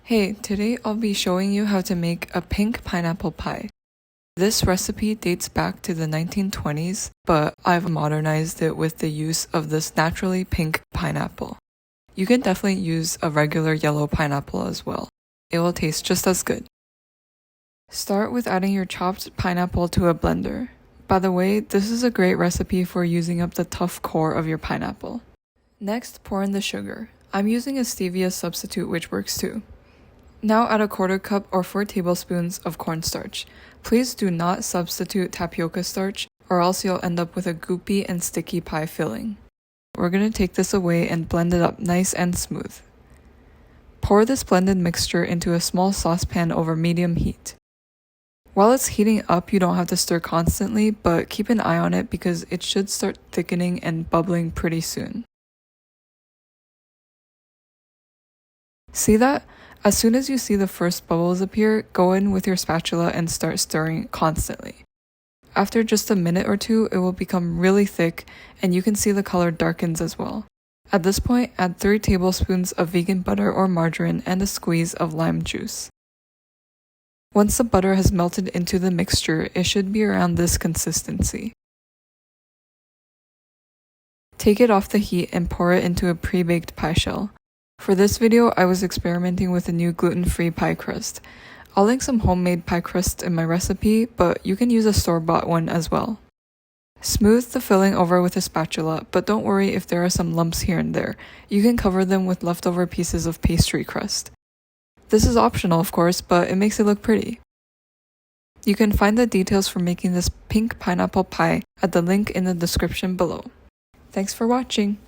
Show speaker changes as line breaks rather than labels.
Hey, today I'll be showing you how to make a pink pineapple pie. This recipe dates back to the 1920s, but I've modernized it with the use of this naturally pink pineapple. You can definitely use a regular yellow pineapple as well. It will taste just as good. Start with adding your chopped pineapple to a blender. By the way, this is a great recipe for using up the tough core of your pineapple. Next, pour in the sugar. I'm using a stevia substitute which works too. Now add a quarter cup or 4 tablespoons of cornstarch. Please do not substitute tapioca starch or else you'll end up with a goopy and sticky pie filling. We're going to take this away and blend it up nice and smooth. Pour this blended mixture into a small saucepan over medium heat. While it's heating up, you don't have to stir constantly, but keep an eye on it because it should start thickening and bubbling pretty soon. See that? As soon as you see the first bubbles appear, go in with your spatula and start stirring constantly. After just a minute or two, it will become really thick and you can see the color darkens as well. At this point, add 3 tablespoons of vegan butter or margarine and a squeeze of lime juice. Once the butter has melted into the mixture, it should be around this consistency. Take it off the heat and pour it into a pre-baked pie shell. For this video, I was experimenting with a new gluten-free pie crust. I'll link some homemade pie crust in my recipe, but you can use a store-bought one as well. Smooth the filling over with a spatula, but don't worry if there are some lumps here and there. You can cover them with leftover pieces of pastry crust. This is optional, of course, but it makes it look pretty. You can find the details for making this pink pineapple pie at the link in the description below. Thanks for watching!